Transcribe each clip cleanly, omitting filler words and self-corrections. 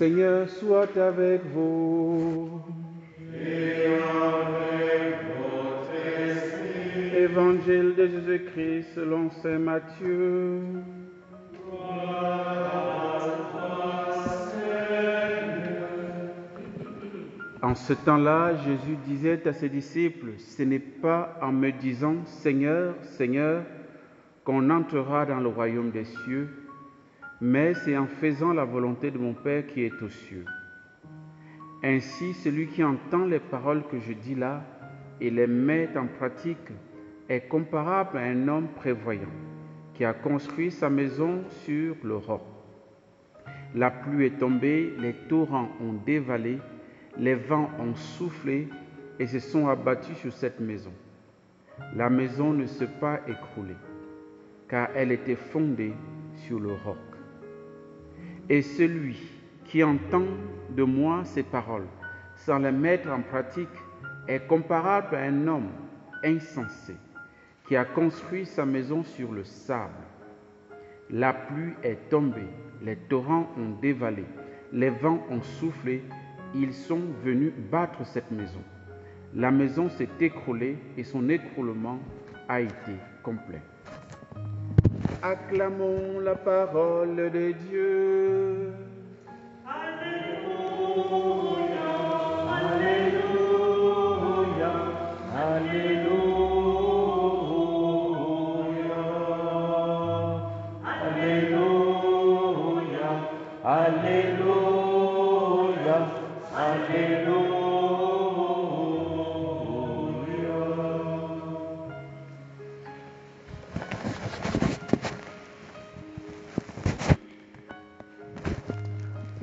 Seigneur soit avec vous. Et avec votre esprit. Évangile de Jésus-Christ selon saint Matthieu. En ce temps-là, Jésus disait à ses disciples, « Ce n'est pas en me disant « Seigneur, Seigneur » qu'on entrera dans le royaume des cieux, mais c'est en faisant la volonté de mon Père qui est aux cieux. Ainsi, celui qui entend les paroles que je dis là et les met en pratique est comparable à un homme prévoyant qui a construit sa maison sur le roc. La pluie est tombée, les torrents ont dévalé, les vents ont soufflé et se sont abattus sur cette maison. La maison ne s'est pas écroulée, car elle était fondée sur le roc. Et celui qui entend de moi ces paroles sans les mettre en pratique est comparable à un homme insensé qui a construit sa maison sur le sable. La pluie est tombée, les torrents ont dévalé, les vents ont soufflé, ils sont venus battre cette maison. La maison s'est écroulée et son écroulement a été complet. Acclamons la parole de Dieu. Alléluia, Alléluia, Alléluia, Alléluia, Alléluia, Alléluia.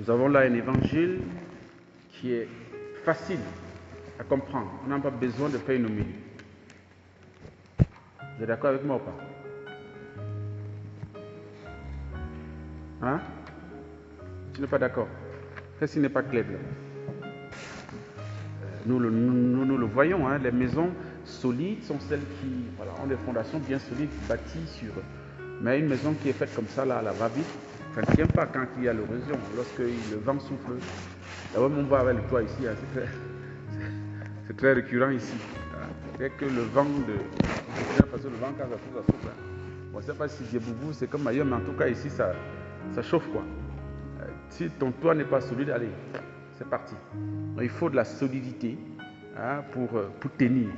Nous avons là un évangile qui est facile à comprendre. On n'a pas besoin de faire une homélie. Vous êtes d'accord avec moi ou pas? Hein? Tu n'es pas d'accord? Qu'est-ce qui n'est pas clair là? Nous le voyons, hein, les maisons solides sont celles qui ont des fondations bien solides, bâties sur... Mais une maison qui est faite comme ça, là, elle va vite. Ça ne tient pas quand il y a l'érosion, lorsque le vent souffle. D'abord, on va avec le toit ici, hein, c'est très récurrent ici. Dès que le vent parce que le vent, quand ça souffle. On ne sait pas si j'ai beaucoup, c'est comme ailleurs, mais en tout cas ici, ça chauffe quoi. Si ton toit n'est pas solide, allez, c'est parti. Donc, il faut de la solidité pour tenir.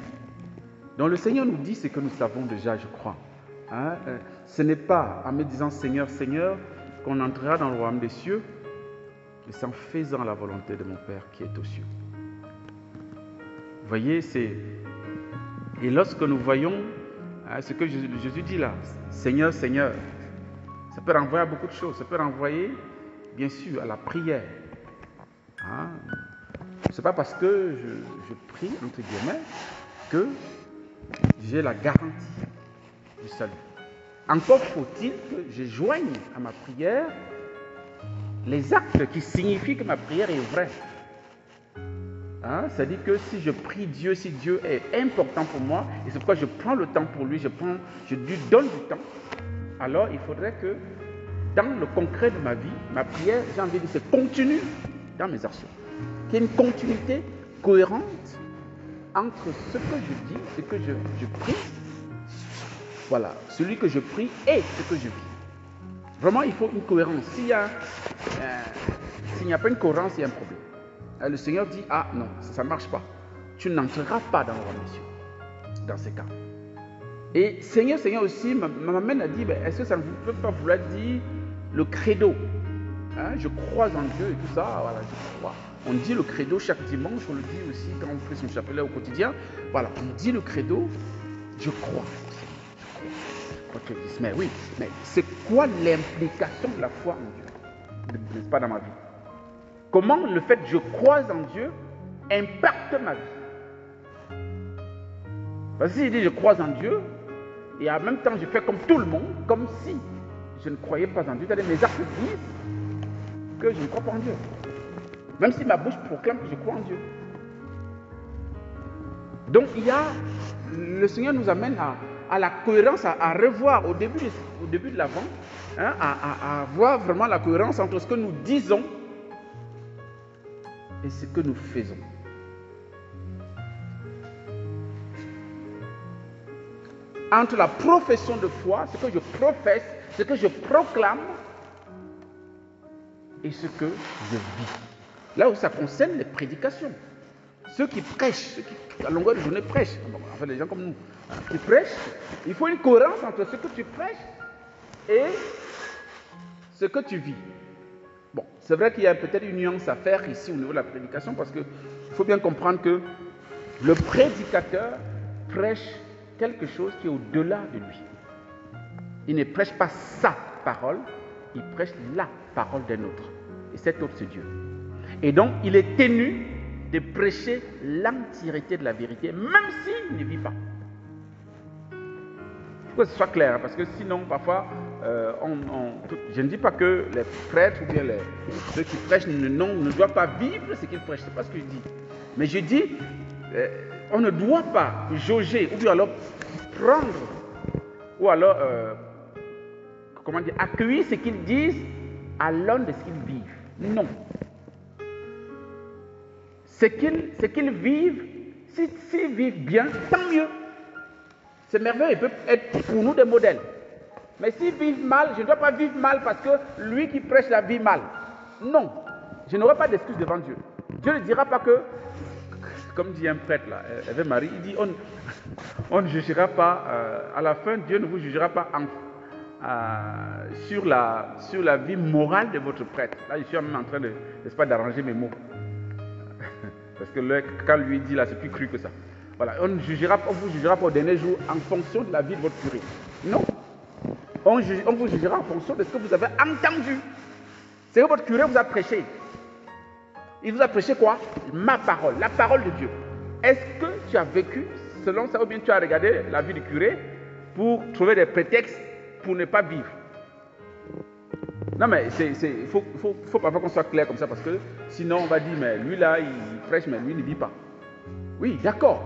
Donc le Seigneur nous dit ce que nous savons déjà, je crois. Ce n'est pas en me disant Seigneur, Seigneur, qu'on entrera dans le royaume des cieux, mais c'est en faisant la volonté de mon Père qui est aux cieux. Vous voyez, et lorsque nous voyons ce que Jésus dit là, Seigneur, Seigneur, ça peut renvoyer à beaucoup de choses. Ça peut renvoyer, bien sûr, à la prière. Ce n'est pas parce que je prie, entre guillemets, que j'ai la garantie du salut. Encore faut-il que je joigne à ma prière les actes qui signifient que ma prière est vraie. C'est-à-dire que si je prie Dieu, si Dieu est important pour moi, et c'est pourquoi je prends le temps pour lui, je lui donne du temps, alors il faudrait que dans le concret de ma vie, ma prière, j'ai envie de dire, c'est continue dans mes actions. Qu'il y ait une continuité cohérente entre ce que je dis, ce que je prie. Voilà, celui que je prie et ce que je vis. Vraiment, il faut une cohérence. S'il n'y a pas une cohérence, il y a un problème. Le Seigneur dit, ah non, ça ne marche pas. Tu n'entreras pas dans le royaume des cieux. Dans ces cas. Et Seigneur aussi m'amène à dire, est-ce que ça ne peut pas vouloir dire le credo? Je crois en Dieu et tout ça, voilà, je crois. On dit le credo chaque dimanche, on le dit aussi quand on fait son chapelet au quotidien. Voilà, on dit le credo, je crois. Mais oui, mais c'est quoi l'implication de la foi en Dieu? N'est-ce pas dans ma vie? Comment le fait que je crois en Dieu impacte ma vie? Parce que si je dis je crois en Dieu, et en même temps je fais comme tout le monde, comme si je ne croyais pas en Dieu, c'est-à-dire mes actes disent que je ne crois pas en Dieu. Même si ma bouche proclame que je crois en Dieu. Donc le Seigneur nous amène à la cohérence, à revoir au début de l'Avent, à voir vraiment la cohérence entre ce que nous disons et ce que nous faisons. Entre la profession de foi, ce que je professe, ce que je proclame, et ce que je vis. Là où ça concerne les prédications. Ceux qui prêchent, ceux qui à longueur de journée prêchent, enfin les gens comme nous, qui prêchent, il faut une cohérence entre ce que tu prêches et ce que tu vis. Bon, c'est vrai qu'il y a peut-être une nuance à faire ici au niveau de la prédication, parce qu'il faut bien comprendre que le prédicateur prêche quelque chose qui est au-delà de lui. Il ne prêche pas sa parole, il prêche la parole d'un autre. Et cet autre, c'est Dieu. Et donc, il est tenu de prêcher l'entièreté de la vérité, même s'il ne vit pas. Il faut que ce soit clair, parce que sinon, parfois, je ne dis pas que les prêtres ou bien ceux qui prêchent ne doivent pas vivre ce qu'ils prêchent. Ce n'est pas ce que je dis. Mais je dis, on ne doit pas jauger, ou bien alors prendre, ou alors, accueillir ce qu'ils disent à l'aune de ce qu'ils vivent. Non. Ce qu'ils vivent, s'ils vivent bien, tant mieux. C'est merveilleux, ils peuvent être pour nous des modèles. Mais s'ils vivent mal, je ne dois pas vivre mal parce que lui qui prêche la vie mal. Non, je n'aurai pas d'excuse devant Dieu. Dieu ne dira pas que, comme dit un prêtre là, Ave Marie, il dit on ne jugera pas, à la fin Dieu ne vous jugera pas sur la vie morale de votre prêtre. Là je suis même en train d'arranger mes mots. Parce que quand lui dit là, c'est plus cru que ça. Voilà, on vous jugera pas au dernier jour en fonction de la vie de votre curé. Non. On vous jugera en fonction de ce que vous avez entendu. C'est que votre curé vous a prêché. Il vous a prêché quoi? Ma parole, la parole de Dieu. Est-ce que tu as vécu selon ça ou bien tu as regardé la vie du curé pour trouver des prétextes pour ne pas vivre? Non mais il faut parfois qu'on soit clair comme ça, parce que sinon on va dire mais lui là il prêche mais lui ne vit pas. Oui d'accord,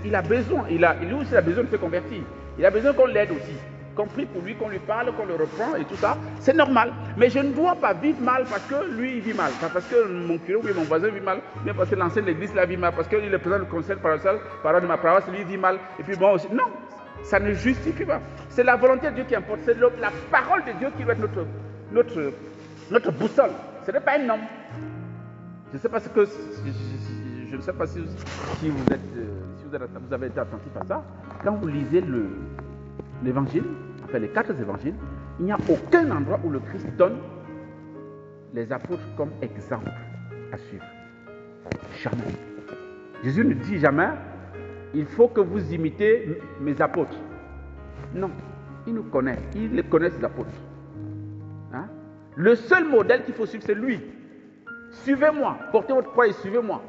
il a besoin, lui aussi a besoin de se convertir. Il a besoin qu'on l'aide aussi, qu'on prie pour lui, qu'on lui parle, qu'on le reprend et tout ça, c'est normal. Mais je ne dois pas vivre mal parce que lui il vit mal, pas parce que mon curé ou mon voisin vit mal, mais parce que l'ancien de l'église là vit mal, parce qu'il est président du conseil paroissial, parole de ma paroisse, lui vit mal, et puis moi aussi. Non, ça ne justifie pas. C'est la volonté de Dieu qui importe, c'est la parole de Dieu qui doit être notre boussole. Ce n'est pas un homme. Je ne sais pas je ne sais pas si vous avez été attentif à ça. Quand vous lisez l'évangile, enfin les 4 évangiles, il n'y a aucun endroit où le Christ donne les apôtres comme exemple à suivre. Jamais. Jésus ne dit jamais, il faut que vous imitez mes apôtres. Non, il nous connaît, il connaît ses apôtres. Hein? Le seul modèle qu'il faut suivre, c'est lui. Suivez-moi, portez votre croix et suivez-moi.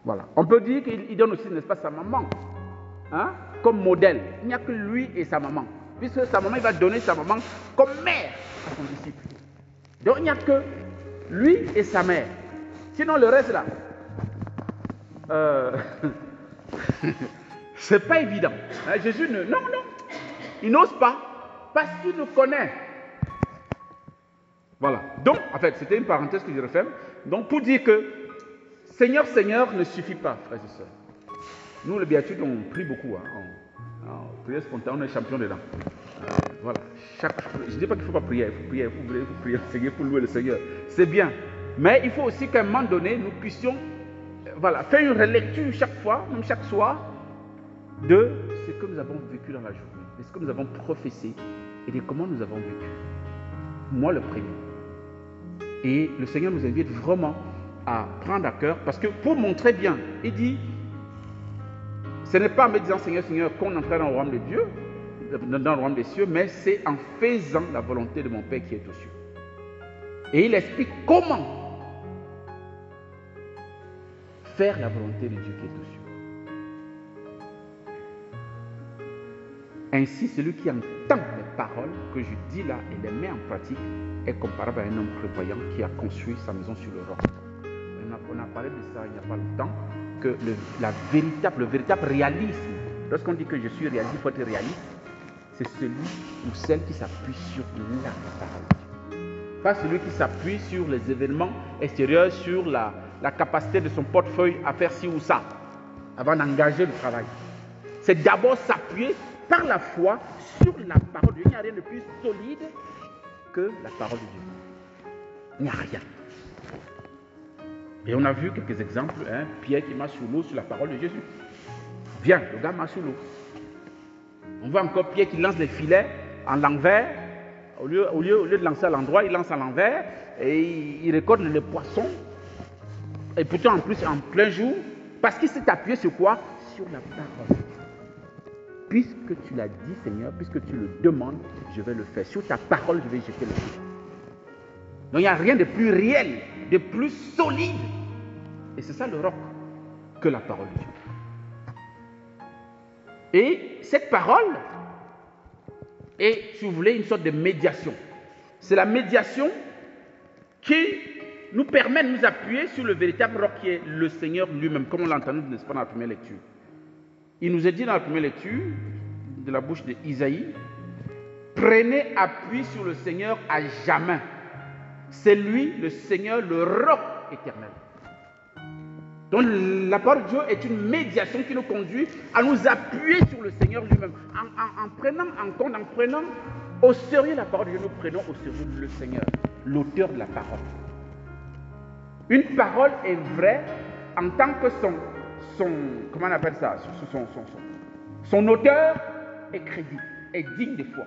Voilà. On peut dire qu'il donne aussi, n'est-ce pas, sa maman, hein, comme modèle. Il n'y a que lui et sa maman. Puisque sa maman, il va donner sa maman comme mère à son disciple. Donc il n'y a que lui et sa mère. Sinon le reste là, c'est pas évident. Hein, Jésus non, il n'ose pas parce qu'il nous connaît. Voilà. Donc, en fait, c'était une parenthèse que je referme. Donc, pour dire que Seigneur, Seigneur ne suffit pas, frères et sœurs. Nous, les béatitudes, on prie beaucoup. Hein. En prière spontanée, on est champion dedans. Voilà. Je ne dis pas qu'il ne faut pas prier. Il faut prier le Seigneur, il faut louer le Seigneur. C'est bien. Mais il faut aussi qu'à un moment donné, nous puissions faire une relecture chaque fois, même chaque soir, de ce que nous avons vécu dans la journée, de ce que nous avons professé et de comment nous avons vécu. Moi, le premier. Et le Seigneur nous invite vraiment à prendre à cœur, parce que pour montrer bien, il dit, ce n'est pas en me disant Seigneur, Seigneur qu'on entrera dans le royaume de Dieu, dans le royaume des cieux, mais c'est en faisant la volonté de mon Père qui est aux cieux. Et il explique comment faire la volonté de Dieu qui est aux cieux. Ainsi, celui qui entend les paroles que je dis là et les met en pratique est comparable à un homme prévoyant qui a construit sa maison sur le roc. On a parlé de ça il n'y a pas longtemps, que le véritable réalisme, lorsqu'on dit que je suis réaliste, il faut être réaliste, c'est celui ou celle qui s'appuie sur la parole de Dieu. pas celui qui s'appuie sur les événements extérieurs, sur la capacité de son portefeuille à faire ci ou ça, avant d'engager le travail. C'est d'abord s'appuyer par la foi sur la parole de Dieu. Il n'y a rien de plus solide que la parole de Dieu. Il n'y a rien. Et on a vu quelques exemples, Pierre qui marche sur l'eau sur la parole de Jésus. Viens, le gars marche sur l'eau. On voit encore Pierre qui lance les filets en l'envers. Au lieu de lancer à l'endroit, il lance à l'envers et il récolte les poissons. Et pourtant, en plus, en plein jour, parce qu'il s'est appuyé sur quoi? Sur la parole. Puisque tu l'as dit, Seigneur, puisque tu le demandes, je vais le faire. Sur ta parole, je vais jeter le feu. Donc, il n'y a rien de plus réel, de plus solide. Et c'est ça le roc que la parole de Dieu. Et cette parole est, si vous voulez, une sorte de médiation. C'est la médiation qui nous permet de nous appuyer sur le véritable roc qui est le Seigneur lui-même, comme on l'a entendu, n'est-ce pas, dans la première lecture. Il nous est dit dans la première lecture, de la bouche d'Isaïe, prenez appui sur le Seigneur à jamais. C'est lui, le Seigneur, le roc éternel. Donc la parole de Dieu est une médiation qui nous conduit à nous appuyer sur le Seigneur lui-même. En prenant en compte, en prenant au sérieux la parole de Dieu, nous prenons au sérieux le Seigneur, l'auteur de la parole. Une parole est vraie en tant que comment on appelle ça, son auteur est crédible, est digne de foi.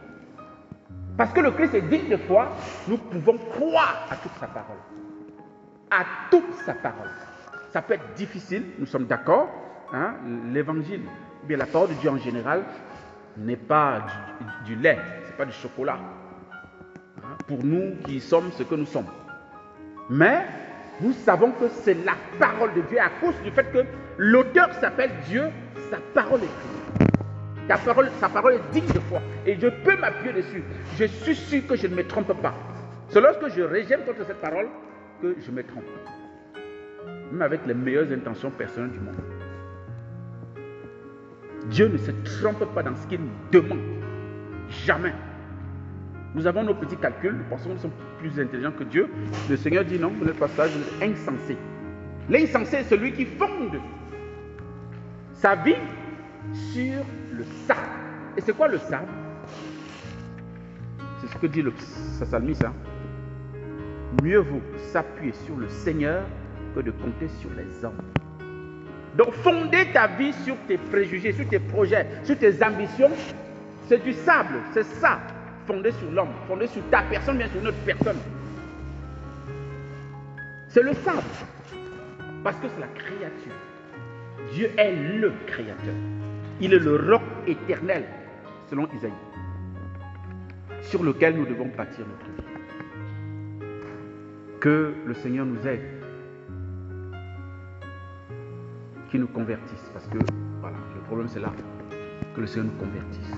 Parce que le Christ est digne de foi, nous pouvons croire à toute sa parole. À toute sa parole. Ça peut être difficile, nous sommes d'accord. L'évangile, bien la parole de Dieu en général, n'est pas du lait, ce n'est pas du chocolat. Pour nous qui sommes ce que nous sommes. Mais nous savons que c'est la parole de Dieu à cause du fait que l'auteur s'appelle Dieu, sa parole est créée. Sa parole est digne de foi. Et je peux m'appuyer dessus. Je suis sûr que je ne me trompe pas. C'est lorsque je régime contre cette parole que je me trompe. Même avec les meilleures intentions personnelles du monde. Dieu ne se trompe pas dans ce qu'il nous demande. Jamais. Nous avons nos petits calculs, nous pensons que nous sommes plus intelligents que Dieu. Le Seigneur dit non, vous n'êtes pas sage, vous êtes insensé. L'insensé est celui qui fonde sa vie sur le sable. Et c'est quoi le sable? C'est ce que dit le psalmiste. Mieux vaut s'appuyer sur le Seigneur que de compter sur les hommes. Donc fonder ta vie sur tes préjugés, sur tes projets, sur tes ambitions, c'est du sable, c'est ça. Fondé sur l'homme, fondé sur ta personne, bien sur une autre personne. C'est le sable. Parce que c'est la créature. Dieu est le créateur. Il est le roc éternel, selon Isaïe, sur lequel nous devons bâtir notre vie. Que le Seigneur nous aide, qu'il nous convertisse, parce que voilà, le problème c'est là, que le Seigneur nous convertisse,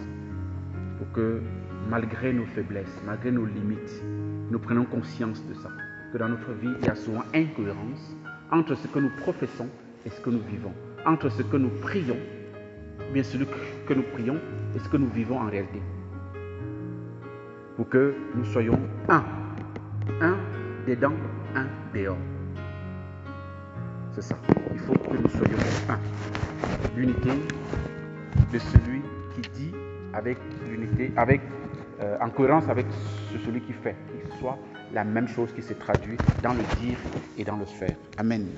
pour que malgré nos faiblesses, malgré nos limites, nous prenons conscience de ça, que dans notre vie il y a souvent incohérence entre ce que nous professons et ce que nous vivons, entre ce que nous prions, bien ce que nous prions et ce que nous vivons en réalité, pour que nous soyons un dedans, un dehors. C'est ça. Il faut que nous soyons un. L'unité de celui qui dit avec l'unité, en cohérence avec celui qui fait, qu'il soit la même chose qui se traduit dans le dire et dans le faire. Amen.